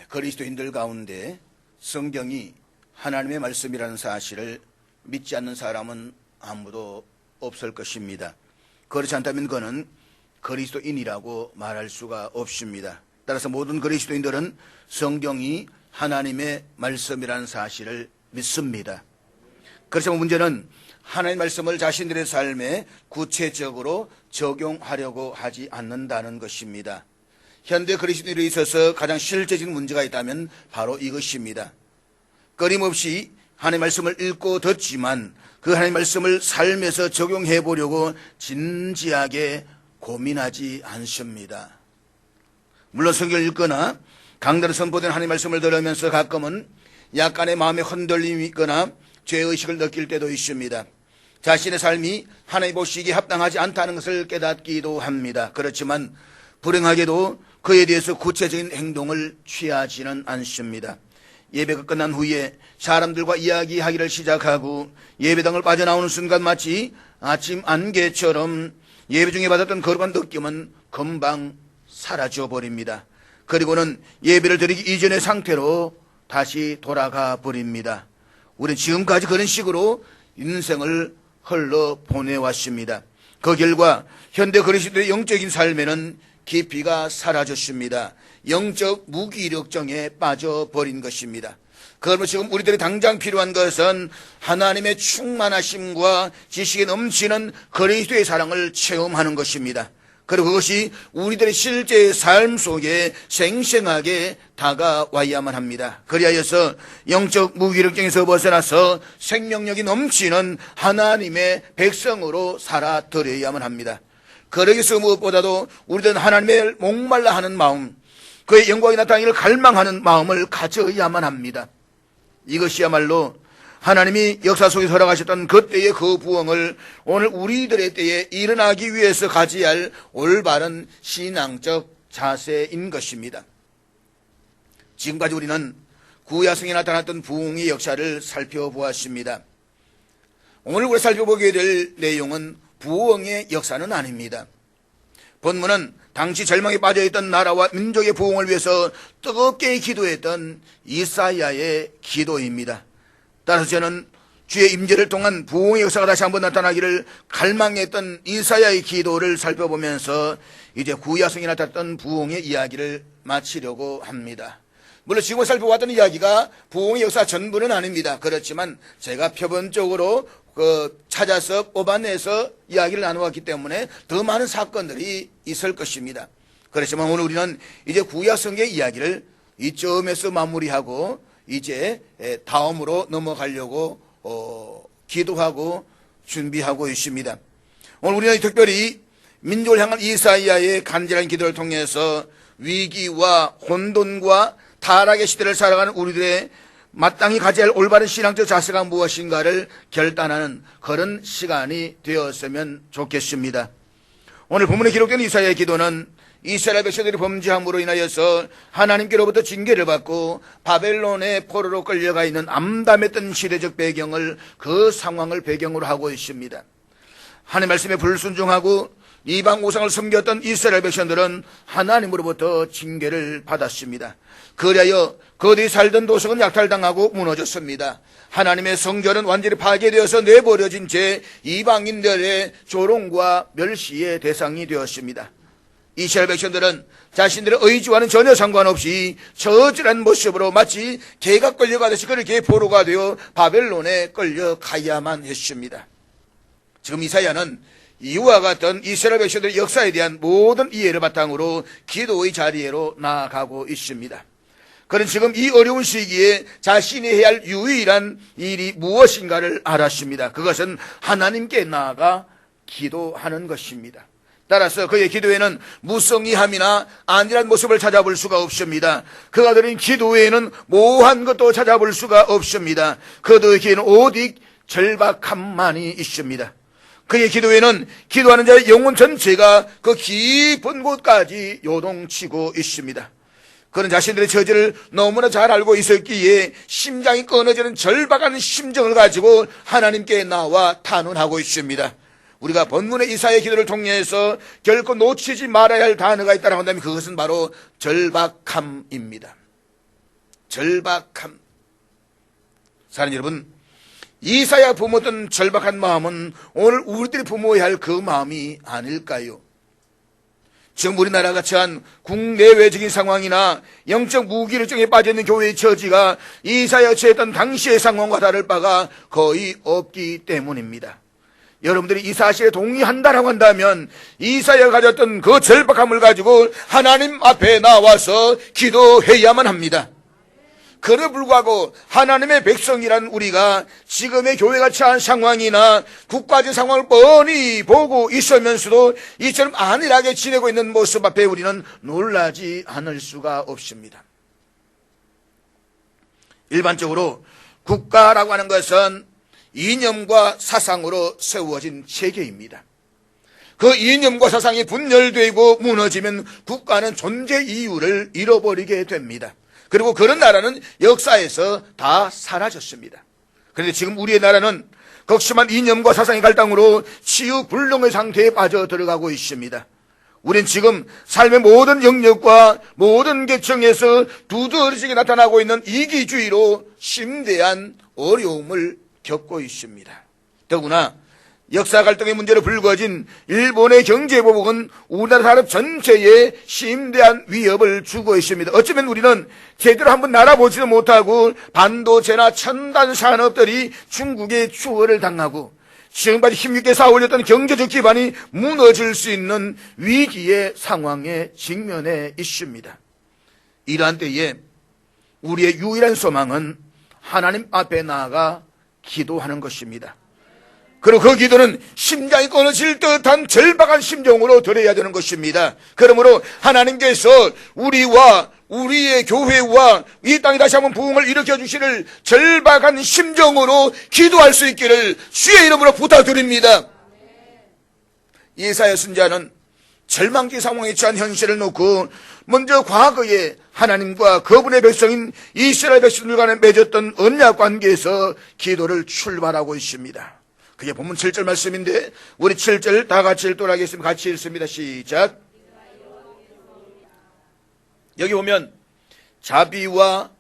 그리스도인들 가운데 성경이 하나님의 말씀이라는 사실을 믿지 않는 사람은 아무도 없을 것입니다. 그렇지 않다면 그는 그리스도인이라고 말할 수가 없습니다. 따라서 모든 그리스도인들은 성경이 하나님의 말씀이라는 사실을 믿습니다. 그렇지만 문제는 하나님의 말씀을 자신들의 삶에 구체적으로 적용하려고 하지 않는다는 것입니다. 현대 그리스도인들에 있어서 가장 실제적인 문제가 있다면 바로 이것입니다. 끊임없이 하나님의 말씀을 읽고 듣지만 그 하나님의 말씀을 삶에서 적용해 보려고 진지하게 고민하지 않습니다. 물론 성경을 읽거나 강단에 선포된 하나님의 말씀을 들으면서 가끔은 약간의 마음의 흔들림이 있거나 죄의식을 느낄 때도 있습니다. 자신의 삶이 하나님 보시기에 합당하지 않다는 것을 깨닫기도 합니다. 그렇지만 불행하게도 그에 대해서 구체적인 행동을 취하지는 않습니다. 예배가 끝난 후에 사람들과 이야기하기를 시작하고 예배당을 빠져나오는 순간 마치 아침 안개처럼 예배 중에 받았던 거룩한 느낌은 금방 사라져 버립니다. 그리고는 예배를 드리기 이전의 상태로 다시 돌아가 버립니다. 우리는 지금까지 그런 식으로 인생을 흘러 보내왔습니다. 그 결과 현대 그리스도의 영적인 삶에는 깊이가 사라졌습니다. 영적 무기력증에 빠져버린 것입니다. 그러면 지금 우리들이 당장 필요한 것은 하나님의 충만하심과 지식에 넘치는 그리스도의 사랑을 체험하는 것입니다. 그리고 그것이 우리들의 실제 삶 속에 생생하게 다가와야만 합니다. 그리하여서 영적 무기력증에서 벗어나서 생명력이 넘치는 하나님의 백성으로 살아드려야만 합니다. 그러기 위해서 무엇보다도 우리들은 하나님의 목말라 하는 마음, 그의 영광이 나타나기를 갈망하는 마음을 가져야만 합니다. 이것이야말로 하나님이 역사 속에 허락하셨던 그때의 그 부흥을 오늘 우리들의 때에 일어나기 위해서 가져야 할 올바른 신앙적 자세인 것입니다. 지금까지 우리는 구약성에 나타났던 부흥의 역사를 살펴보았습니다. 오늘 우리가 살펴보게 될 내용은 부흥의 역사는 아닙니다. 본문은 당시 절망에 빠져있던 나라와 민족의 부흥을 위해서 뜨겁게 기도했던 이사야의 기도입니다. 따라서 저는 주의 임재를 통한 부흥의 역사가 다시 한번 나타나기를 갈망했던 이사야의 기도를 살펴보면서 이제 구약성에 나타났던 부흥의 이야기를 마치려고 합니다. 물론 지금 살펴봤던 이야기가 부흥의 역사 전부는 아닙니다. 그렇지만 제가 표본적으로 찾아서 뽑아내서 이야기를 나누었기 때문에 더 많은 사건들이 있을 것입니다. 그렇지만 오늘 우리는 이제 구약성경의 이야기를 이쯤에서 마무리하고 이제 다음으로 넘어가려고 기도하고 준비하고 있습니다. 오늘 우리는 특별히 민족을 향한 이사야의 간절한 기도를 통해서 위기와 혼돈과 타락의 시대를 살아가는 우리들의 마땅히 가져야 할 올바른 신앙적 자세가 무엇인가를 결단하는 그런 시간이 되었으면 좋겠습니다. 오늘 본문에 기록된 이사야의 기도는 이스라엘 백성들이 범죄함으로 인하여서 하나님께로부터 징계를 받고 바벨론의 포로로 끌려가 있는 암담했던 시대적 배경을, 그 상황을 배경으로 하고 있습니다. 하나님 말씀에 불순종하고 이방 우상을 섬겼던 이스라엘 백성들은 하나님으로부터 징계를 받았습니다. 그리하여 그들이 살던 도성은 약탈당하고 무너졌습니다. 하나님의 성전은 완전히 파괴되어서 내버려진 채 이방인들의 조롱과 멸시의 대상이 되었습니다. 이스라엘 백성들은 자신들의 의지와는 전혀 상관없이 저질한 모습으로 마치 개가 끌려가듯이 그렇게 포로가 되어 바벨론에 끌려가야만 했습니다. 지금 이사야는 이와 같은 이스라엘 백성들의 역사에 대한 모든 이해를 바탕으로 기도의 자리로 나아가고 있습니다. 그는 지금 이 어려운 시기에 자신이 해야 할 유일한 일이 무엇인가를 알았습니다. 그것은 하나님께 나아가 기도하는 것입니다. 따라서 그의 기도에는 무성의함이나 안일한 모습을 찾아볼 수가 없습니다. 그가 드린 기도에는 모호한 것도 찾아볼 수가 없습니다. 그에게는 오직 절박함만이 있습니다. 그의 기도에는 기도하는 자의 영혼 전체가 그 깊은 곳까지 요동치고 있습니다. 그는 자신들의 처지를 너무나 잘 알고 있었기에 심장이 끊어지는 절박한 심정을 가지고 하나님께 나와 탄원하고 있습니다. 우리가 본문의 이사야의 기도를 통해서 결코 놓치지 말아야 할 단어가 있다고 한다면 그것은 바로 절박함입니다. 절박함. 사랑하는 여러분, 이사야 부모던 절박한 마음은 오늘 우리들이 부모해야 할 그 마음이 아닐까요? 지금 우리나라가 처한 국내외적인 상황이나 영적 무기력증에 빠져있는 교회의 처지가 이사야 처했던 당시의 상황과 다를 바가 거의 없기 때문입니다. 여러분들이 이 사실에 동의한다라고 한다면 이사야가 가졌던 그 절박함을 가지고 하나님 앞에 나와서 기도해야만 합니다. 그래 불구하고 하나님의 백성이란 우리가 지금의 교회가 처한 상황이나 국가적인 상황을 뻔히 보고 있으면서도 이처럼 안일하게 지내고 있는 모습 앞에 우리는 놀라지 않을 수가 없습니다. 일반적으로 국가라고 하는 것은 이념과 사상으로 세워진 체계입니다. 그 이념과 사상이 분열되고 무너지면 국가는 존재 이유를 잃어버리게 됩니다. 그리고 그런 나라는 역사에서 다 사라졌습니다. 그런데 지금 우리의 나라는 극심한 이념과 사상의 갈등으로 치유불능의 상태에 빠져들어가고 있습니다. 우린 지금 삶의 모든 영역과 모든 계층에서 두드러지게 나타나고 있는 이기주의로 심대한 어려움을 겪고 있습니다. 더구나 역사 갈등의 문제로 불거진 일본의 경제보복은 우리나라 산업 전체에 심대한 위협을 주고 있습니다. 어쩌면 우리는 제대로 한번 날아보지도 못하고 반도체나 첨단 산업들이 중국의 추월을 당하고 지금까지 힘있게 쌓아올렸던 경제적 기반이 무너질 수 있는 위기의 상황에 직면해 있습니다. 이러한 때에 우리의 유일한 소망은 하나님 앞에 나아가 기도하는 것입니다. 그리고 그 기도는 심장이 끊어질 듯한 절박한 심정으로 드려야 되는 것입니다. 그러므로 하나님께서 우리와 우리의 교회와 이 땅에 다시 한번 부흥을 일으켜 주시를 절박한 심정으로 기도할 수 있기를 주의 이름으로 부탁드립니다. 예사야 선지자는 절망적 상황에 처한 현실을 놓고 먼저 과거에 하나님과 그분의 백성인 이스라엘 백성들 간에 맺었던 언약 관계에서 기도를 출발하고 있습니다. 그게 본문 7절 말씀인데 우리 7절 다 같이 읽도록 하겠습니다. 같이 읽습니다. 시작. 여기 보면 자비와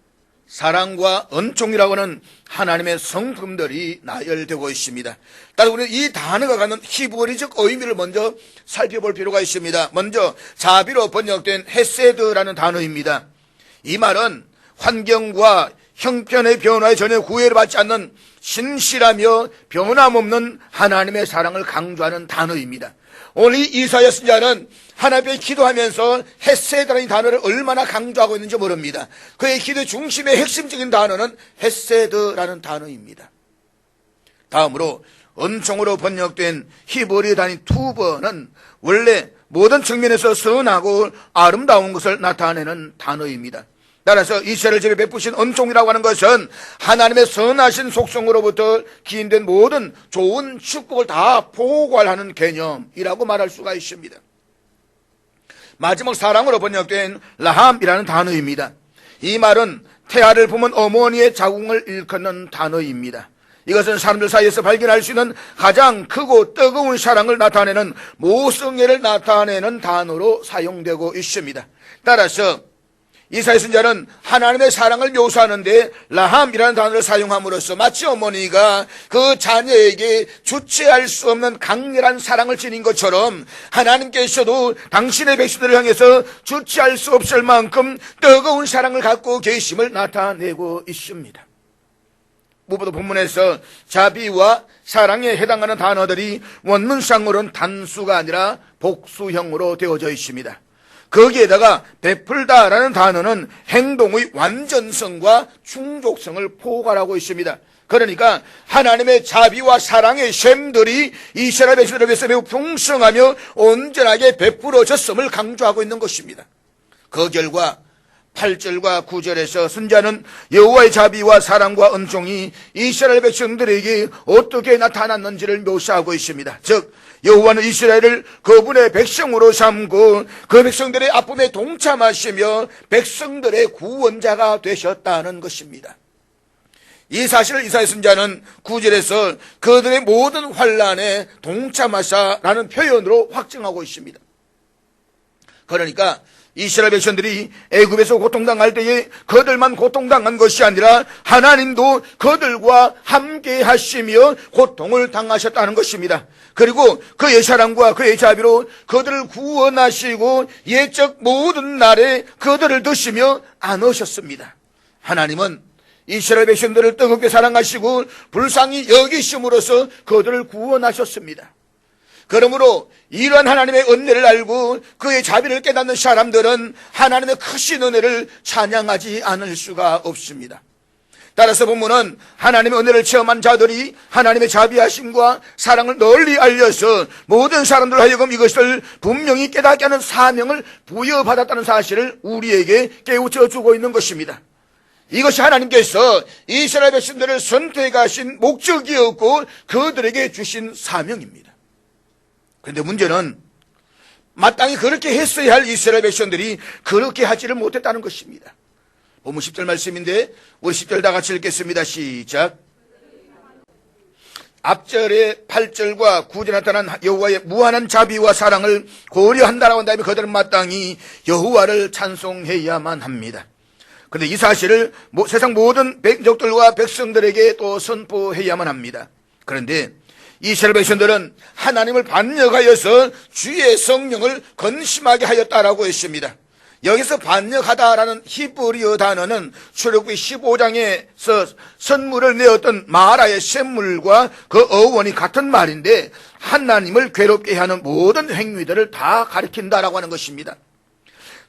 사랑과 은총이라고 하는 하나님의 성품들이 나열되고 있습니다. 따라서 우리는 이 단어가 갖는 히브리적 의미를 먼저 살펴볼 필요가 있습니다. 먼저 자비로 번역된 헤세드라는 단어입니다. 이 말은 환경과 형편의 변화에 전혀 구애를 받지 않는 신실하며 변함없는 하나님의 사랑을 강조하는 단어입니다. 오늘 이 이사야 선지자는 하나님께 기도하면서 헤세드라는 단어를 얼마나 강조하고 있는지 모릅니다. 그의 기도 중심의 핵심적인 단어는 헤세드라는 단어입니다. 다음으로 은총으로 번역된 히브리 단위 투버는 원래 모든 측면에서 선하고 아름다운 것을 나타내는 단어입니다. 따라서 이스라엘 집에 베푸신 은총이라고 하는 것은 하나님의 선하신 속성으로부터 기인된 모든 좋은 축복을 다 포괄하는 개념이라고 말할 수가 있습니다. 마지막 사랑으로 번역된 라함이라는 단어입니다. 이 말은 태아를 품은 어머니의 자궁을 일컫는 단어입니다. 이것은 사람들 사이에서 발견할 수 있는 가장 크고 뜨거운 사랑을 나타내는 모성애를 나타내는 단어로 사용되고 있습니다. 따라서 이사야 선지자는 하나님의 사랑을 묘사하는데 라함이라는 단어를 사용함으로써 마치 어머니가 그 자녀에게 주체할 수 없는 강렬한 사랑을 지닌 것처럼 하나님께서도 당신의 백성들을 향해서 주체할 수 없을 만큼 뜨거운 사랑을 갖고 계심을 나타내고 있습니다. 무엇보다 본문에서 자비와 사랑에 해당하는 단어들이 원문상으로는 단수가 아니라 복수형으로 되어져 있습니다. 거기에다가 베풀다라는 단어는 행동의 완전성과 충족성을 포괄하고 있습니다. 그러니까 하나님의 자비와 사랑의 셈들이 이스라엘 백성들에 비해서 매우 풍성하며 온전하게 베풀어졌음을 강조하고 있는 것입니다. 그 결과 8절과 9절에서 선지자는 여호와의 자비와 사랑과 은총이 이스라엘 백성들에게 어떻게 나타났는지를 묘사하고 있습니다. 즉 여호와는 이스라엘을 그분의 백성으로 삼고 그 백성들의 아픔에 동참하시며 백성들의 구원자가 되셨다는 것입니다. 이 사실을 이사야 선지자는 9절에서 그들의 모든 환난에 동참하사라는 표현으로 확증하고 있습니다. 그러니까 이스라엘 백성들이 애굽에서 고통당할 때에 그들만 고통당한 것이 아니라 하나님도 그들과 함께 하시며 고통을 당하셨다는 것입니다. 그리고 그의 사랑과 그의 자비로 그들을 구원하시고 예적 모든 날에 그들을 드시며 안으셨습니다. 하나님은 이스라엘 백성들을 뜨겁게 사랑하시고 불쌍히 여기심으로써 그들을 구원하셨습니다. 그러므로 이러한 하나님의 은혜를 알고 그의 자비를 깨닫는 사람들은 하나님의 크신 은혜를 찬양하지 않을 수가 없습니다. 따라서 본문은 하나님의 은혜를 체험한 자들이 하나님의 자비하심과 사랑을 널리 알려서 모든 사람들 하여금 이것을 분명히 깨닫게 하는 사명을 부여받았다는 사실을 우리에게 깨우쳐 주고 있는 것입니다. 이것이 하나님께서 이스라엘 백성들을 선택하신 목적이었고 그들에게 주신 사명입니다. 그런데 문제는 마땅히 그렇게 했어야 할 이스라엘 백성들이 그렇게 하지를 못했다는 것입니다. 본문 10절 말씀인데 우리 10절 다 같이 읽겠습니다. 시작. 앞절의 8절과 9절에 나타난 여호와의 무한한 자비와 사랑을 고려한다라고 한다면 그들은 마땅히 여호와를 찬송해야만 합니다. 그런데 이 사실을 세상 모든 백족들과 백성들에게 또 선포해야만 합니다. 그런데 이스라엘 백성들은 하나님을 반역하여서 주의 성령을 건심하게 하였다라고 했습니다. 여기서 반역하다라는 히브리어 단어는 출애굽기 15장에서 선물을 내었던 마라의 샘물과 그 어원이 같은 말인데 하나님을 괴롭게 하는 모든 행위들을 다 가리킨다라고 하는 것입니다.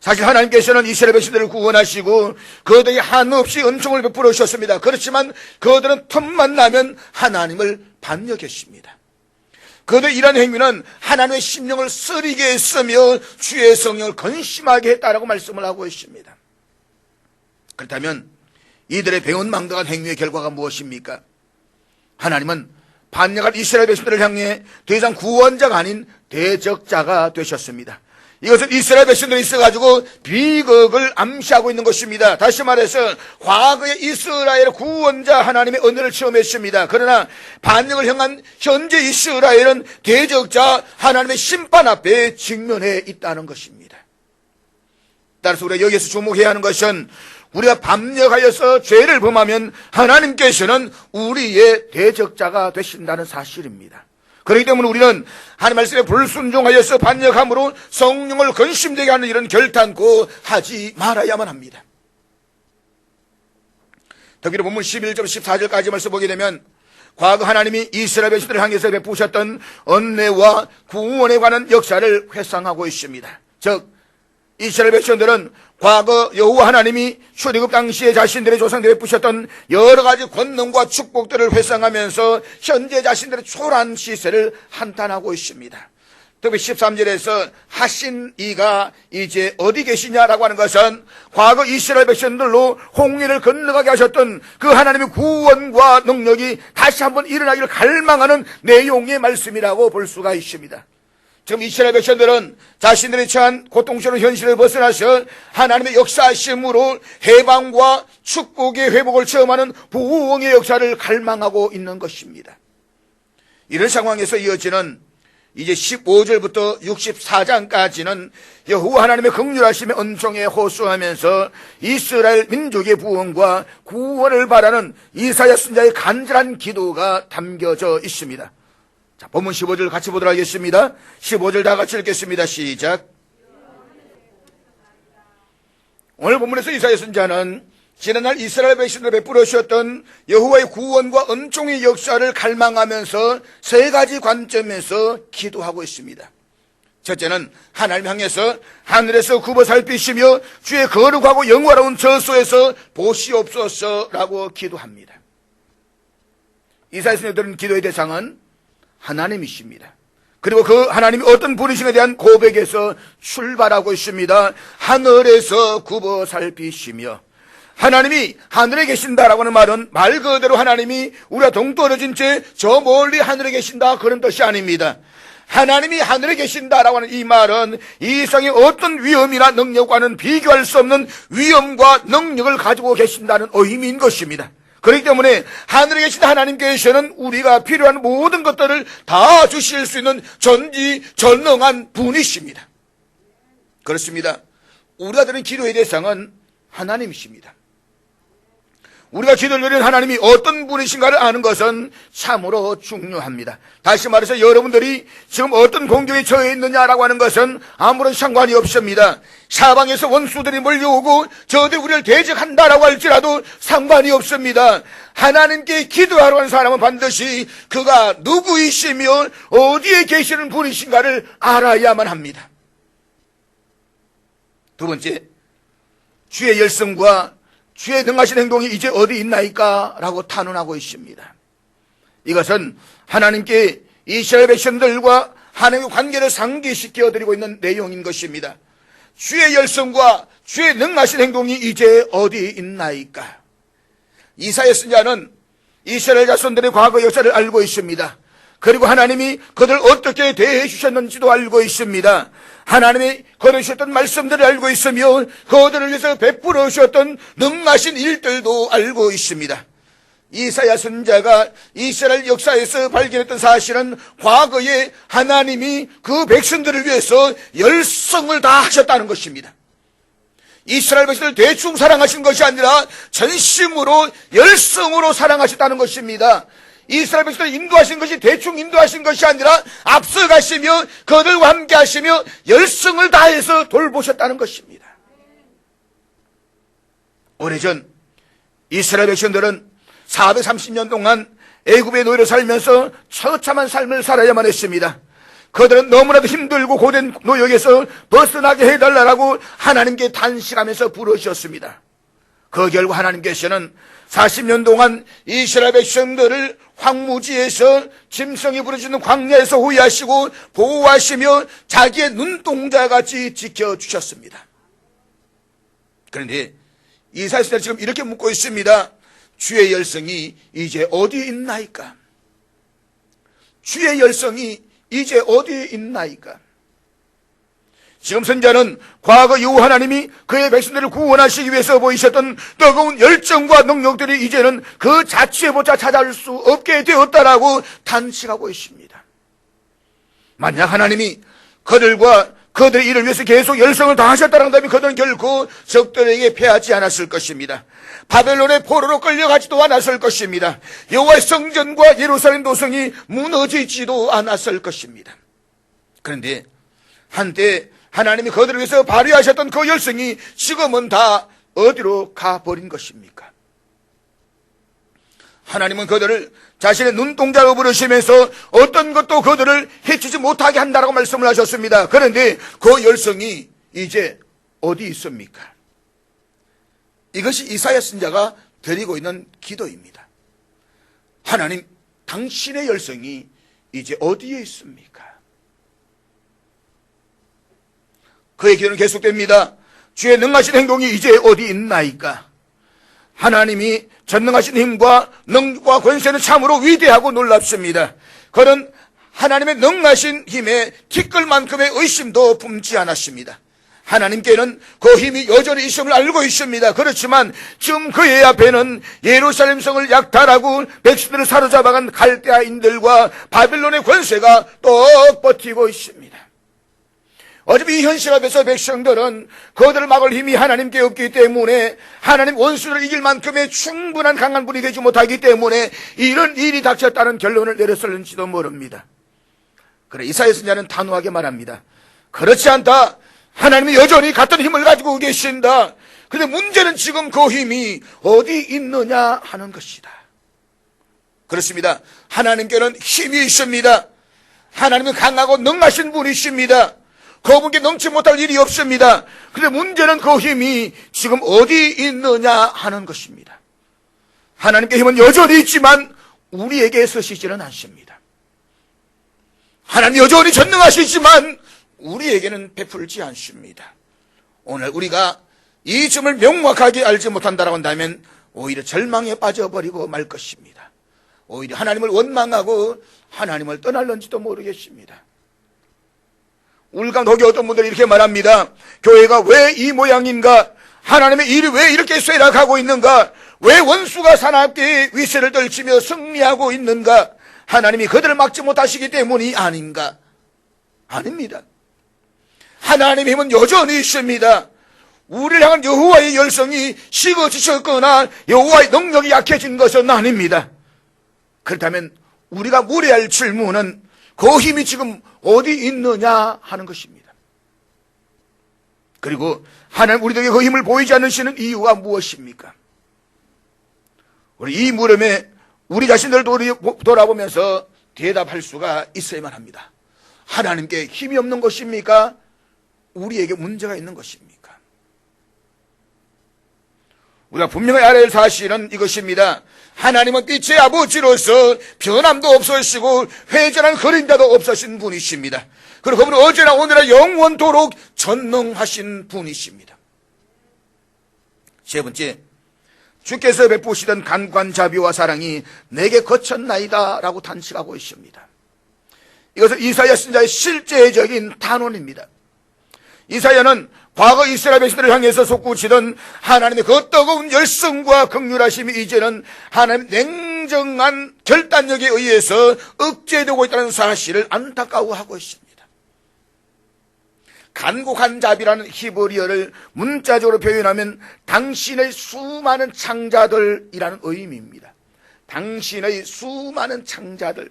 사실 하나님께서는 이스라엘 백성들을 구원하시고 그들에게 한없이 은총을 베풀어 주셨습니다. 그렇지만 그들은 틈만 나면 하나님을 반역했습니다. 그들의 이런 행위는 하나님의 심령을 쓰리게 했으며 주의 성령을 건심하게 했다라고 말씀을 하고 있습니다. 그렇다면 이들의 배은망덕한 행위의 결과가 무엇입니까? 하나님은 반역한 이스라엘 백성들을 향해 더 이상 구원자가 아닌 대적자가 되셨습니다. 이것은 이스라엘 백성들이 있어가지고 비극을 암시하고 있는 것입니다. 다시 말해서 과거의 이스라엘의 구원자 하나님의 은혜를 체험했습니다. 그러나 반역을 향한 현재 이스라엘은 대적자 하나님의 심판 앞에 직면해 있다는 것입니다. 따라서 우리가 여기에서 주목해야 하는 것은 우리가 반역하여서 죄를 범하면 하나님께서는 우리의 대적자가 되신다는 사실입니다. 그렇기 때문에 우리는 하나님 말씀에 불순종하여서 반역함으로 성령을 근심되게 하는 일은 결단코 하지 말아야만 합니다. 특히나 본문 11절 14절까지 말씀 보게 되면 과거 하나님이 이스라엘 백성들을 향해서 베푸셨던 은혜와 구원에 관한 역사를 회상하고 있습니다. 즉 이스라엘 백성들은 과거 여호와 하나님이 출애굽 당시에 자신들의 조상들에 베푸셨던 여러 가지 권능과 축복들을 회상하면서 현재 자신들의 초라한 시세를 한탄하고 있습니다. 특히 13절에서 하신 이가 이제 어디 계시냐라고 하는 것은 과거 이스라엘 백성들로 홍해를 건너가게 하셨던 그 하나님의 구원과 능력이 다시 한번 일어나기를 갈망하는 내용의 말씀이라고 볼 수가 있습니다. 지금 이스라엘 백성들은 자신들이 처한 고통스러운 현실을 벗어나서 하나님의 역사하심으로 해방과 축복의 회복을 체험하는 부흥의 역사를 갈망하고 있는 것입니다. 이런 상황에서 이어지는 이제 15절부터 64장까지는 여호와 하나님의 긍휼하심의 은총에 호소하면서 이스라엘 민족의 부흥과 구원을 바라는 이사야 선지자의 간절한 기도가 담겨져 있습니다. 자, 본문 15절 같이 보도록 하겠습니다. 15절 다 같이 읽겠습니다. 시작. 오늘 본문에서 이사야 선지자는 지난날 이스라엘 백성들을 베풀어 주셨던 여호와의 구원과 은총의 역사를 갈망하면서 세 가지 관점에서 기도하고 있습니다. 첫째는 하나님 향해서 하늘에서 굽어 살피시며 주의 거룩하고 영화로운 저소에서 보시옵소서라고 기도합니다. 이사야 선지자들은 기도의 대상은 하나님이십니다. 그리고 그 하나님이 어떤 분이신에 대한 고백에서 출발하고 있습니다. 하늘에서 굽어 살피시며, 하나님이 하늘에 계신다라고 하는 말은 말 그대로 하나님이 우리가 동떨어진 채 저 멀리 하늘에 계신다 그런 뜻이 아닙니다. 하나님이 하늘에 계신다라고 하는 이 말은 이 세상의 어떤 위험이나 능력과는 비교할 수 없는 위엄과 능력을 가지고 계신다는 의미인 것입니다. 그렇기 때문에 하늘에 계신 하나님께서는 우리가 필요한 모든 것들을 다 주실 수 있는 전지전능한 분이십니다. 그렇습니다. 우리가 드리는 기도의 대상은 하나님이십니다. 우리가 기도를 드리는 하나님이 어떤 분이신가를 아는 것은 참으로 중요합니다. 다시 말해서 여러분들이 지금 어떤 공경에 처해 있느냐라고 하는 것은 아무런 상관이 없습니다. 사방에서 원수들이 몰려오고 저들이 우리를 대적한다라고 할지라도 상관이 없습니다. 하나님께 기도하러 가는 사람은 반드시 그가 누구이시며 어디에 계시는 분이신가를 알아야만 합니다. 두 번째, 주의 열성과 주의 능하신 행동이 이제 어디 있나이까? 라고 탄원하고 있습니다. 이것은 하나님께 이스라엘 백성들과 하나님의 관계를 상기시켜 드리고 있는 내용인 것입니다. 주의 열성과 주의 능하신 행동이 이제 어디 있나이까? 이사야 선지자는 이스라엘 자손들의 과거 역사를 알고 있습니다. 그리고 하나님이 그들을 어떻게 대해 주셨는지도 알고 있습니다. 하나님이 걸으셨던 말씀들을 알고 있으며 그들을 위해서 베풀어 주셨던 능하신 일들도 알고 있습니다. 이사야 선지자가 이스라엘 역사에서 발견했던 사실은 과거에 하나님이 그 백성들을 위해서 열성을 다 하셨다는 것입니다. 이스라엘 백성을 대충 사랑하신 것이 아니라 전심으로 열성으로 사랑하셨다는 것입니다. 이스라엘 백성을 인도하신 것이 대충 인도하신 것이 아니라 앞서가시며 그들과 함께 하시며 열성을 다해서 돌보셨다는 것입니다. 오래전 이스라엘 백성들은 430년 동안 애굽의 노예로 살면서 처참한 삶을 살아야만 했습니다. 그들은 너무나도 힘들고 고된 노역에서 벗어나게 해달라고 하나님께 단식하면서 부르셨습니다. 그 결과 하나님께서는 40년 동안 이스라엘 백성들을 황무지에서 짐승이 부르짖는 광야에서 호위하시고 보호하시며 자기의 눈동자같이 지켜주셨습니다. 그런데 이사야 선지자는 지금 이렇게 묻고 있습니다. 주의 열성이 이제 어디 있나이까? 주의 열성이 이제 어디 있나이까? 지금 선지자는 과거 여호와 하나님이 그의 백성들을 구원하시기 위해서 보이셨던 뜨거운 열정과 능력들이 이제는 그 자취해보자 찾아올 수 없게 되었다라고 단식하고 있습니다. 만약 하나님이 그들의 일을 위해서 계속 열성을 다하셨다는 다면 그들은 결코 적들에게 패하지 않았을 것입니다. 바벨론의 포로로 끌려가지도 않았을 것입니다. 여호와의 성전과 예루살렘 도성이 무너지지도 않았을 것입니다. 그런데 한때 하나님이 그들을 위해서 발휘하셨던 그 열성이 지금은 다 어디로 가버린 것입니까? 하나님은 그들을 자신의 눈동자로 부르시면서 어떤 것도 그들을 해치지 못하게 한다라고 말씀을 하셨습니다. 그런데 그 열성이 이제 어디 있습니까? 이것이 이사야 선지자가 드리고 있는 기도입니다. 하나님, 당신의 열성이 이제 어디에 있습니까? 그의 기도는 계속됩니다. 주의 능하신 행동이 이제 어디 있나이까? 하나님이 전능하신 힘과 능과 권세는 참으로 위대하고 놀랍습니다. 그는 하나님의 능하신 힘에 티끌만큼의 의심도 품지 않았습니다. 하나님께는 그 힘이 여전히 있음을 알고 있습니다. 그렇지만 지금 그의 앞에는 예루살렘 성을 약탈하고 백성들을 사로잡아간 갈대아인들과 바빌론의 권세가 또 버티고 있습니다. 어차피 이 현실 앞에서 백성들은 그들을 막을 힘이 하나님께 없기 때문에 하나님 원수를 이길 만큼의 충분한 강한 분이 되지 못하기 때문에 이런 일이 닥쳤다는 결론을 내렸을는지도 모릅니다. 그래 이사야 선지자는 단호하게 말합니다. 그렇지 않다. 하나님이 여전히 같은 힘을 가지고 계신다. 그런데 문제는 지금 그 힘이 어디 있느냐 하는 것이다. 그렇습니다. 하나님께는 힘이 있습니다. 하나님은 강하고 능하신 분이십니다. 그분께 넘지 못할 일이 없습니다. 그런데 문제는 그 힘이 지금 어디 있느냐 하는 것입니다. 하나님께 힘은 여전히 있지만 우리에게 쓰시지는 않습니다. 하나님 여전히 전능하시지만 우리에게는 베풀지 않습니다. 오늘 우리가 이 점을 명확하게 알지 못한다고 한다면 오히려 절망에 빠져버리고 말 것입니다. 오히려 하나님을 원망하고 하나님을 떠날는지도 모르겠습니다. 우리 가운데 어떤 분들이 이렇게 말합니다. 교회가 왜 이 모양인가? 하나님의 일이 왜 이렇게 쇠락하고 있는가? 왜 원수가 사납게 위세를 떨치며 승리하고 있는가? 하나님이 그들을 막지 못하시기 때문이 아닌가? 아닙니다. 하나님의 힘은 여전히 있습니다. 우리를 향한 여호와의 열성이 식어지셨거나 여호와의 능력이 약해진 것은 아닙니다. 그렇다면 우리가 물어야 할 질문은 그 힘이 지금 어디 있느냐 하는 것입니다. 그리고 하나님 우리에게 그 힘을 보이지 않으시는 이유가 무엇입니까? 우리 이 물음에 우리 자신을 돌아보면서 대답할 수가 있어야만 합니다. 하나님께 힘이 없는 것입니까? 우리에게 문제가 있는 것입니까? 우리가 분명히 알아야 할 사실은 이것입니다. 하나님은 빛의 아버지로서 변함도 없으시고 회전한 그림자도 없으신 분이십니다. 그리고 그분은 어제나 오늘나 영원토록 전능하신 분이십니다. 세 번째, 주께서 베푸시던 간관자비와 사랑이 내게 거쳤나이다 라고 단식하고 있습니다. 이것은 이사야 선지자의 실제적인 단언입니다. 이사야는 과거 이스라엘 백성들을 향해서 솟구치던 하나님의 그 뜨거운 열성과 긍휼하심이 이제는 하나님의 냉정한 결단력에 의해서 억제되고 있다는 사실을 안타까워하고 있습니다. 간곡한 자비라는 히브리어를 문자적으로 표현하면 당신의 수많은 창자들이라는 의미입니다. 당신의 수많은 창자들.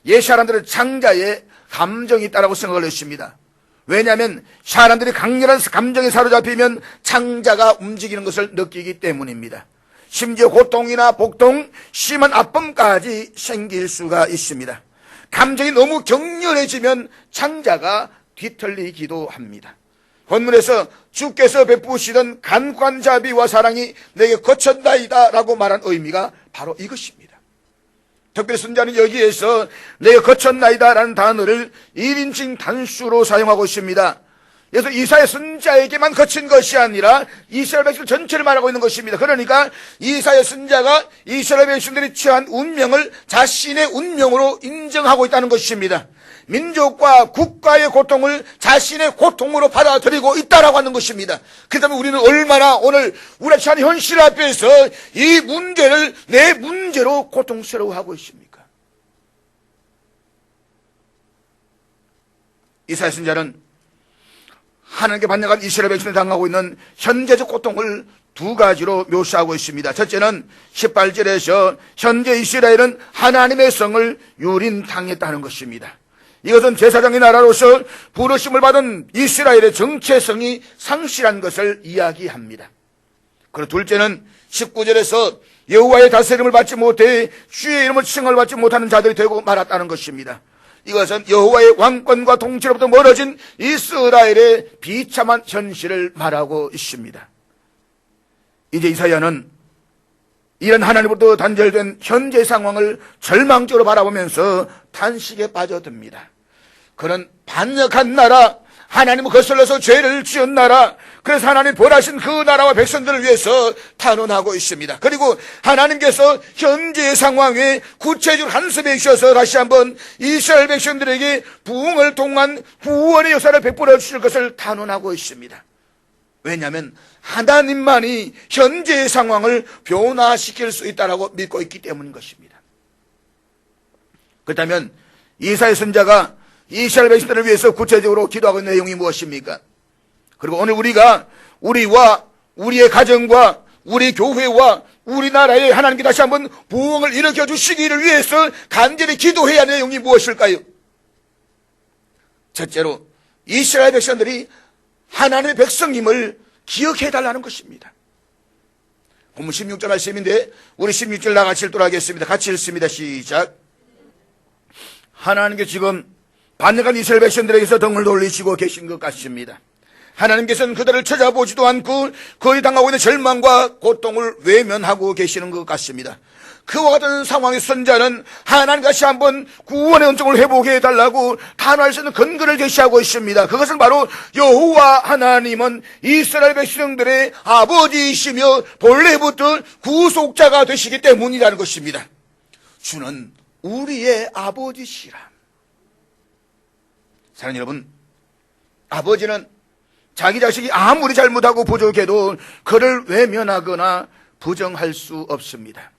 옛 사람들은 창자에 감정이 있다고 생각을 했습니다. 왜냐하면 사람들이 강렬한 감정에 사로잡히면 창자가 움직이는 것을 느끼기 때문입니다. 심지어 고통이나 복통, 심한 아픔까지 생길 수가 있습니다. 감정이 너무 격렬해지면 창자가 뒤틀리기도 합니다. 본문에서 주께서 베푸시던 간관자비와 사랑이 내게 거쳤나이다 라고 말한 의미가 바로 이것입니다. 특별히 선지자는 여기에서 내가 거쳤나이다 라는 단어를 1인칭 단수로 사용하고 있습니다. 그래서 이사야 선지자에게만 거친 것이 아니라 이스라엘 백성 전체를 말하고 있는 것입니다. 그러니까 이사야 선지자가 이스라엘 백성들이 처한 운명을 자신의 운명으로 인정하고 있다는 것입니다. 민족과 국가의 고통을 자신의 고통으로 받아들이고 있다라고 하는 것입니다. 그렇다면 우리는 얼마나 오늘 우리가 처한 현실 앞에서 이 문제를 내 문제로 고통스러워하고 있습니까? 이사야 선지자는 하나님께 반역한 이스라엘 백성이 당하고 있는 현재적 고통을 두 가지로 묘사하고 있습니다. 첫째는 18절에서 현재 이스라엘은 하나님의 성을 유린당했다는 것입니다. 이것은 제사장의 나라로서 부르심을 받은 이스라엘의 정체성이 상실한 것을 이야기합니다. 그리고 둘째는 19절에서 여호와의 다스림을 받지 못해 주의 이름을 칭을 받지 못하는 자들이 되고 말았다는 것입니다. 이것은 여호와의 왕권과 통치로부터 멀어진 이스라엘의 비참한 현실을 말하고 있습니다. 이제 이사야는 이런 하나님으로부터 단절된 현재 상황을 절망적으로 바라보면서 탄식에 빠져듭니다. 그런 반역한 나라, 하나님을 거슬러서 죄를 지은 나라, 그래서 하나님 벌하신 그 나라와 백성들을 위해서 탄원하고 있습니다. 그리고 하나님께서 현재의 상황에 구체적으로 한숨에 쉬어서 다시 한번 이스라엘 백성들에게 부흥을 통한 구원의 역사를 베풀어 주실 것을 탄원하고 있습니다. 왜냐하면 하나님만이 현재의 상황을 변화시킬 수 있다고 믿고 있기 때문인 것입니다. 그렇다면 이사야 선지자가 이스라엘 백성들을 위해서 구체적으로 기도하고 있는 내용이 무엇입니까? 그리고 오늘 우리가 우리와 우리의 가정과 우리 교회와 우리나라에 하나님께 다시 한번 부흥을 일으켜 주시기를 위해서 간절히 기도해야 하는 내용이 무엇일까요? 첫째로 이스라엘 백성들이 하나님의 백성임을 기억해달라는 것입니다. 본문 16절 말씀인데 우리 16절 나같이 읽도록 하겠습니다. 같이 읽습니다. 시작. 하나님께 지금 반역한 이스라엘 백성들에게서 등을 돌리시고 계신 것 같습니다. 하나님께서는 그들을 찾아보지도 않고 거의 당하고 있는 절망과 고통을 외면하고 계시는 것 같습니다. 그와 같은 상황의 선자는 하나님 다시 한번 구원의 은총을 회복해 달라고 단호할 수 있는 근거를 제시하고 있습니다. 그것은 바로 여호와 하나님은 이스라엘 백성들의 아버지이시며 본래부터 구속자가 되시기 때문이라는 것입니다. 주는 우리의 아버지시라. 사랑하는 여러분, 아버지는 자기 자식이 아무리 잘못하고 부족해도 그를 외면하거나 부정할 수 없습니다.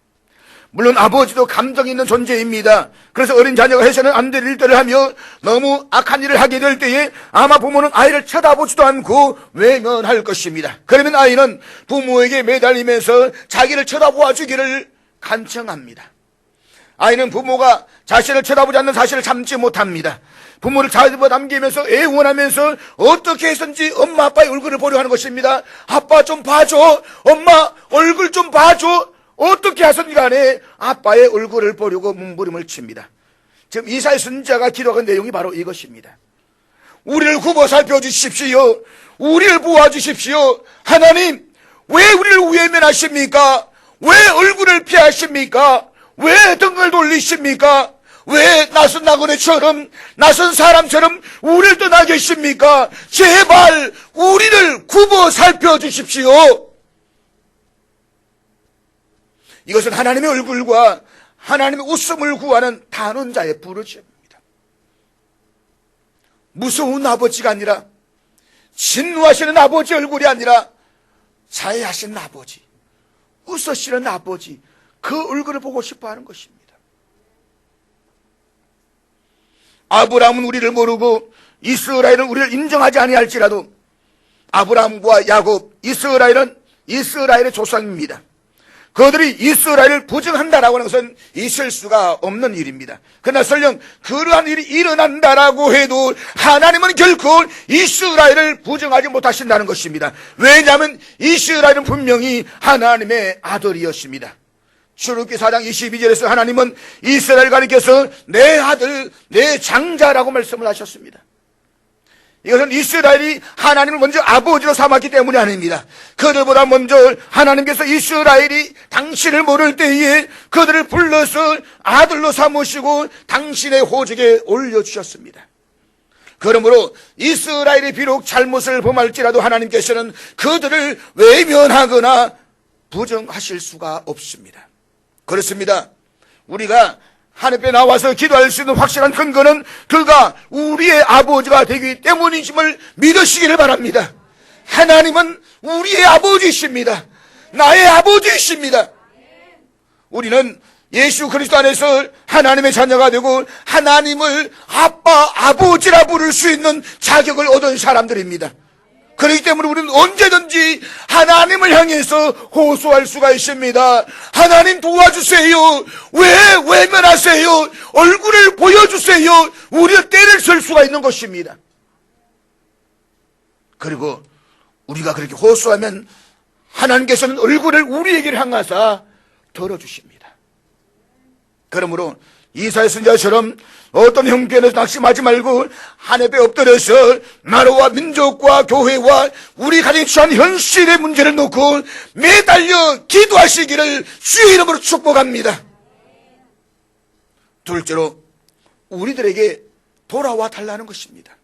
물론 아버지도 감정이 있는 존재입니다. 그래서 어린 자녀가 해서는 안 될 일들을 하며 너무 악한 일을 하게 될 때에 아마 부모는 아이를 쳐다보지도 않고 외면할 것입니다. 그러면 아이는 부모에게 매달리면서 자기를 쳐다보아 주기를 간청합니다. 아이는 부모가 자신을 쳐다보지 않는 사실을 참지 못합니다. 부모를 잡아당기면서 애원하면서 어떻게 해서든지 엄마 아빠의 얼굴을 보려 하는 것입니다. 아빠 좀 봐줘. 엄마 얼굴 좀 봐줘. 어떻게 하든 간에 아빠의 얼굴을 보려고 몸부림을 칩니다. 지금 이사야 선지자가 기도한 내용이 바로 이것입니다. 우리를 굽어 살펴주십시오. 우리를 보아주십시오. 하나님, 왜 우리를 외면하십니까? 왜 얼굴을 피하십니까? 왜 등을 돌리십니까? 왜 낯선 나그네처럼 낯선 사람처럼 우리를 떠나 계십니까? 제발 우리를 굽어 살펴주십시오. 이것은 하나님의 얼굴과 하나님의 웃음을 구하는 단언자의 부르짖음입니다. 무서운 아버지가 아니라, 진노하시는 아버지 얼굴이 아니라 자애하시는 아버지, 웃으시는 아버지, 그 얼굴을 보고 싶어하는 것입니다. 아브라함은 우리를 모르고 이스라엘은 우리를 인정하지 아니할지라도 아브라함과 야곱, 이스라엘은 이스라엘의 조상입니다. 그들이 이스라엘을 부정한다라고 하는 것은 있을 수가 없는 일입니다. 그러나 설령 그러한 일이 일어난다라고 해도 하나님은 결코 이스라엘을 부정하지 못하신다는 것입니다. 왜냐하면 이스라엘은 분명히 하나님의 아들이었습니다. 출애굽기 4장 22절에서 하나님은 이스라엘 가리켜서 내 아들, 내 장자라고 말씀을 하셨습니다. 이것은 이스라엘이 하나님을 먼저 아버지로 삼았기 때문이 아닙니다. 그들보다 먼저 하나님께서 이스라엘이 당신을 모를 때에 그들을 불러서 아들로 삼으시고 당신의 호적에 올려주셨습니다. 그러므로 이스라엘이 비록 잘못을 범할지라도 하나님께서는 그들을 외면하거나 부정하실 수가 없습니다. 그렇습니다. 우리가 하늘 앞에 나와서 기도할 수 있는 확실한 근거는 그가 우리의 아버지가 되기 때문이심을 믿으시기를 바랍니다. 하나님은 우리의 아버지이십니다. 나의 아버지이십니다. 우리는 예수 그리스도 안에서 하나님의 자녀가 되고 하나님을 아빠, 아버지라 부를 수 있는 자격을 얻은 사람들입니다. 그렇기 때문에 우리는 언제든지 하나님을 향해서 호소할 수가 있습니다. 하나님 도와주세요. 왜 외면하세요? 얼굴을 보여주세요. 우리가 때를 쓸 수가 있는 것입니다. 그리고 우리가 그렇게 호소하면 하나님께서는 얼굴을 우리에게 향하사 들어주십니다. 그러므로 이사야 선지자처럼 어떤 형편에서 낙심하지 말고 하늘에 엎드려서 나라와 민족과 교회와 우리 가정에 처한 현실의 문제를 놓고 매달려 기도하시기를 주의 이름으로 축복합니다. 둘째로 우리들에게 돌아와 달라는 것입니다.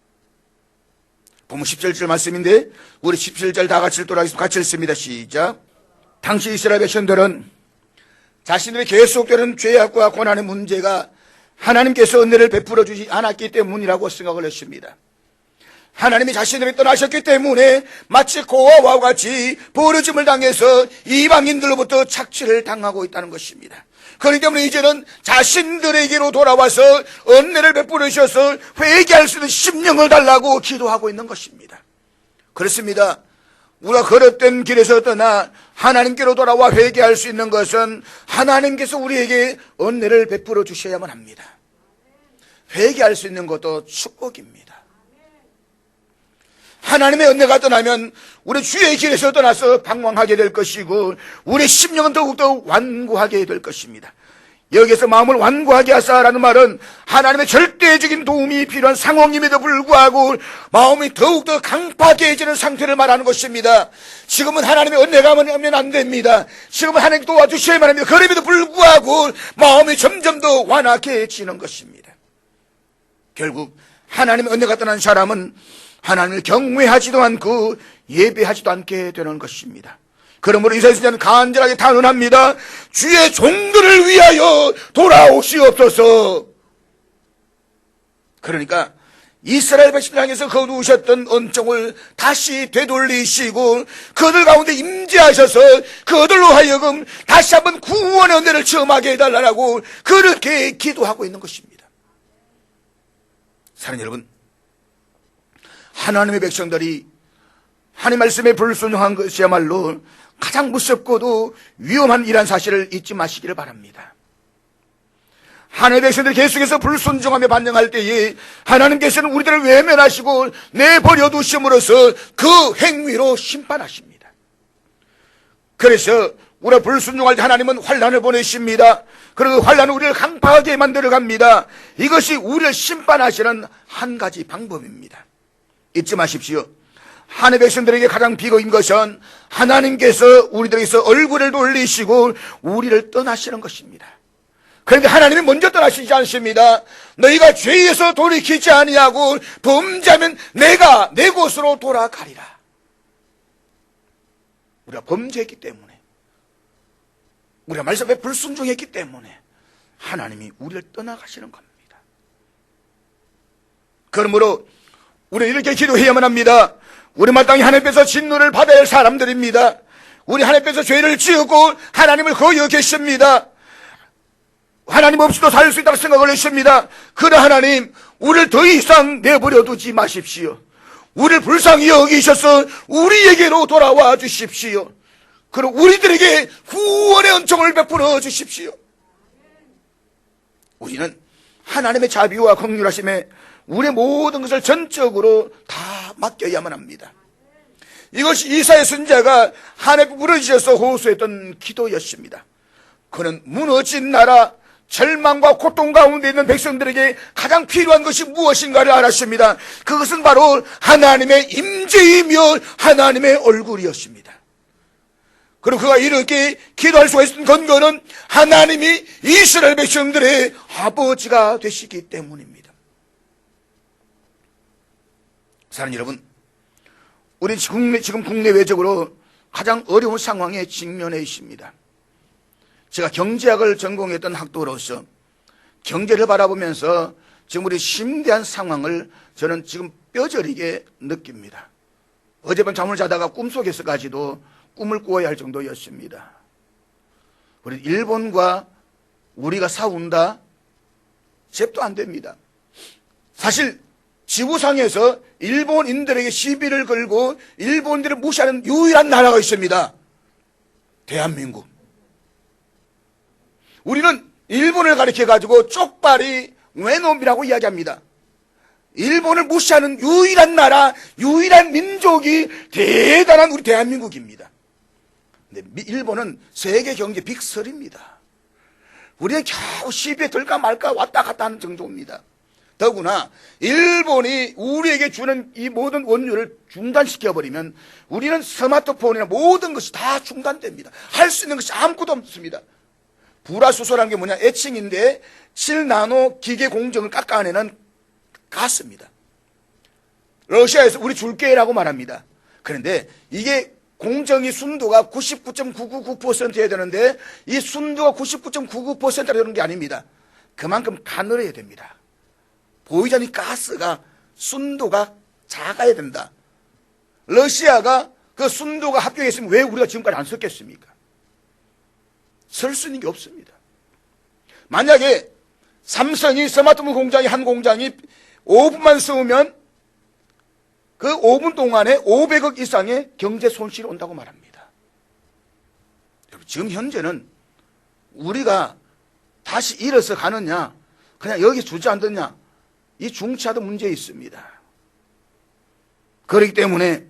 보면 17절 말씀인데 우리 17절 다 같이 읽도록 같이 읽습니다. 시작. 당시 이스라엘 백성들은 자신들의 계속되는 죄악과 고난의 문제가 하나님께서 은혜를 베풀어 주지 않았기 때문이라고 생각을 했습니다. 하나님이 자신들을 떠나셨기 때문에 마치 고아와 같이 버려짐을 당해서 이방인들로부터 착취를 당하고 있다는 것입니다. 그렇기 때문에 이제는 자신들에게로 돌아와서 은혜를 베풀어 주셔서 회개할 수 있는 심령을 달라고 기도하고 있는 것입니다. 그렇습니다. 우리가 걸었던 길에서 떠나 하나님께로 돌아와 회개할 수 있는 것은 하나님께서 우리에게 은혜를 베풀어 주셔야만 합니다. 회개할 수 있는 것도 축복입니다. 하나님의 은혜가 떠나면 우리 주의 길에서 떠나서 방황하게 될 것이고 우리 심령은 더욱더 완고하게 될 것입니다. 여기서 마음을 완고하게 하사라는 말은 하나님의 절대적인 도움이 필요한 상황임에도 불구하고 마음이 더욱더 강팍해지는 상태를 말하는 것입니다. 지금은 하나님의 은혜가 오면 안 됩니다. 지금은 하나님 도와주셔야만 합니다. 그럼에도 불구하고 마음이 점점 더 완악해지는 것입니다. 결국 하나님의 은혜가 떠난 사람은 하나님을 경외하지도 않고 예배하지도 않게 되는 것입니다. 그러므로 이사야 선지자는 간절하게 탄원합니다. 주의 종들을 위하여 돌아오시옵소서. 그러니까 이스라엘 백성을 향해서 거두셨던 은총을 다시 되돌리시고 그들 가운데 임재하셔서 그들로 하여금 다시 한번 구원의 은혜를 체험하게 해달라고 그렇게 기도하고 있는 것입니다. 사랑하는 여러분, 하나님의 백성들이 하나님 말씀에 불순종한 것이야말로 가장 무섭고도 위험한 일한 사실을 잊지 마시기를 바랍니다. 하나님의 백성들이 계속해서 불순종하며 반영할 때에 하나님께서는 우리들을 외면하시고 내버려 두심으로써 그 행위로 심판하십니다. 그래서 우리가 불순종할 때 하나님은 환난을 보내십니다. 그리고 환난은 우리를 강팍하게 만들어 갑니다. 이것이 우리를 심판하시는 한 가지 방법입니다. 잊지 마십시오. 하나님의 백성들에게 가장 비극인 것은 하나님께서 우리들에게서 얼굴을 돌리시고 우리를 떠나시는 것입니다. 그런데 하나님이 먼저 떠나시지 않습니다. 너희가 죄에서 돌이키지 아니하고 범죄하면 내가 내 곳으로 돌아가리라. 우리가 범죄했기 때문에, 우리가 말씀에 불순종했기 때문에 하나님이 우리를 떠나가시는 겁니다. 그러므로 우리는 이렇게 기도해야만 합니다. 우리 마땅히 하나님께서 진노를 받아야 할 사람들입니다. 우리 하나님께서 죄를 지었고 하나님을 거여 계십니다. 하나님 없이도 살 수 있다고 생각을 하십니다. 그러나 하나님, 우리를 더 이상 내버려 두지 마십시오. 우리를 불쌍히 여기셔서 우리에게로 돌아와 주십시오. 그리고 우리들에게 구원의 은총을 베풀어 주십시오. 우리는 하나님의 자비와 긍휼하심에 우리의 모든 것을 전적으로 다 맡겨야만 합니다. 이것이 이사야 선지자가 하나님 부르짖어서 호소했던 기도였습니다. 그는 무너진 나라, 절망과 고통 가운데 있는 백성들에게 가장 필요한 것이 무엇인가를 알았습니다. 그것은 바로 하나님의 임재이며 하나님의 얼굴이었습니다. 그리고 그가 이렇게 기도할 수가 있었던 근거는 하나님이 이스라엘 백성들의 아버지가 되시기 때문입니다. 사랑하는 여러분, 우리는 지금 국내외적으로 가장 어려운 상황에 직면해 있습니다. 제가 경제학을 전공했던 학도로서 경제를 바라보면서 지금 우리 심대한 상황을 저는 지금 뼈저리게 느낍니다. 어젯밤 잠을 자다가 꿈속에서까지도 꿈을 꾸어야 할 정도였습니다. 우리 일본과 우리가 싸운다? 잽도 안 됩니다. 사실 지구상에서 일본인들에게 시비를 걸고 일본인들을 무시하는 유일한 나라가 있습니다. 대한민국. 우리는 일본을 가리켜가지고 쪽발이 외놈이라고 이야기합니다. 일본을 무시하는 유일한 나라, 유일한 민족이 대단한 우리 대한민국입니다. 근데 일본은 세계 경제 빅3입니다. 우리는 겨우 시비에 들까 말까 왔다 갔다 하는 정도입니다. 더구나 일본이 우리에게 주는 이 모든 원유를 중단시켜버리면 우리는 스마트폰이나 모든 것이 다 중단됩니다. 할 수 있는 것이 아무것도 없습니다. 불화수소라는 게 뭐냐, 애칭인데 7나노 기계 공정을 깎아내는 가스입니다. 러시아에서 우리 줄게라고 말합니다. 그런데 이게 공정이 순도가 99.999%여야 되는데 이 순도가 99.99%라 되는 게 아닙니다. 그만큼 가늘어야 됩니다. 보이지 않는 가스가 순도가 작아야 된다. 러시아가 그 순도가 합격했으면 왜 우리가 지금까지 안 썼겠습니까? 쓸 수 있는 게 없습니다. 만약에 삼성이 스마트폰 공장이 한 공장이 5분만 쓰면 그 5분 동안에 500억 이상의 경제 손실이 온다고 말합니다. 지금 현재는 우리가 다시 일어서 가느냐, 그냥 여기 주저앉느냐, 이 중차도 문제 있습니다. 그렇기 때문에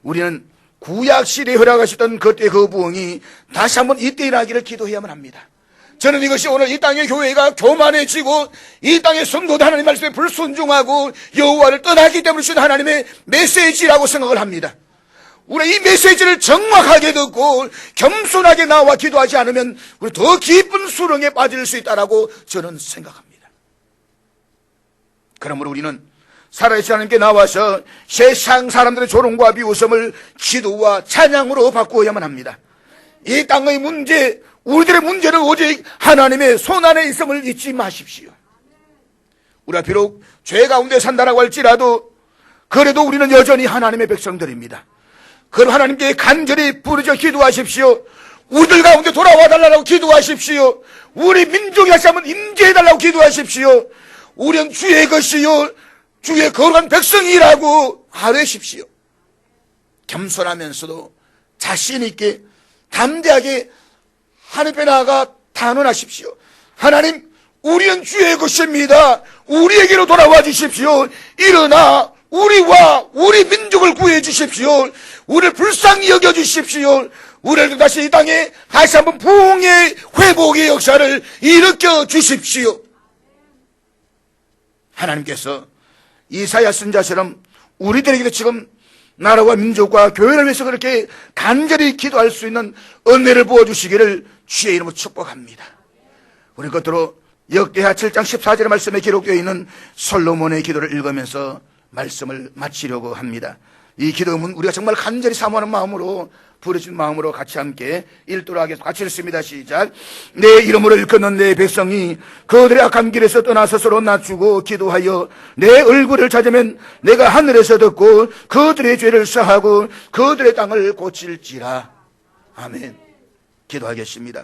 우리는 구약시대에 허락하셨던 그때의 그 부흥이 다시 한번 이때 일어나기를 기도해야만 합니다. 저는 이것이 오늘 이 땅의 교회가 교만해지고 이 땅의 성도도 하나님 말씀에 불순종하고 여호와를 떠나기 때문에 주신 하나님의 메시지라고 생각을 합니다. 우리 이 메시지를 정확하게 듣고 겸손하게 나와 기도하지 않으면 우리 더 깊은 수렁에 빠질 수 있다라고 저는 생각합니다. 그러므로 우리는 살아계신 하나님께 나와서 세상 사람들의 조롱과 비웃음을 기도와 찬양으로 바꾸어야만 합니다. 이 땅의 문제, 우리들의 문제는 오직 하나님의 손안에 있음을 잊지 마십시오. 우리가 비록 죄 가운데 산다라고 할지라도 그래도 우리는 여전히 하나님의 백성들입니다. 그럼 하나님께 간절히 부르짖어 기도하십시오. 우리들 가운데 돌아와 달라고 기도하십시오. 우리 민족이 다시 한번 임재해 달라고 기도하십시오. 우리는 주의 것이요 주의 거룩한 백성이라고 아뢰십시오. 겸손하면서도 자신 있게 담대하게 하나님 앞에 나아가 단언하십시오. 하나님, 우리는 주의 것입니다. 우리에게로 돌아와 주십시오. 일어나 우리와 우리 민족을 구해 주십시오. 우리를 불쌍히 여겨 주십시오. 우리를 다시 이 땅에 다시 한번 부흥의 회복의 역사를 일으켜 주십시오. 하나님께서 이사야 선자처럼 우리들에게도 지금 나라와 민족과 교회를 위해서 그렇게 간절히 기도할 수 있는 은혜를 부어주시기를 주의 이름으로 축복합니다. 우리 끝으로 역대하 7장 14절의 말씀에 기록되어 있는 솔로몬의 기도를 읽으면서 말씀을 마치려고 합니다. 이 기도문 우리가 정말 간절히 사모하는 마음으로 부르짖는 마음으로 같이 함께 읽도록 하겠습니다. 같이 읽습니다. 시작. 내 이름으로 일컫는 내 백성이 그들의 악한 길에서 떠나 스스로 낮추고 기도하여 내 얼굴을 찾으면 내가 하늘에서 듣고 그들의 죄를 사하고 그들의 땅을 고칠지라. 아멘. 기도하겠습니다.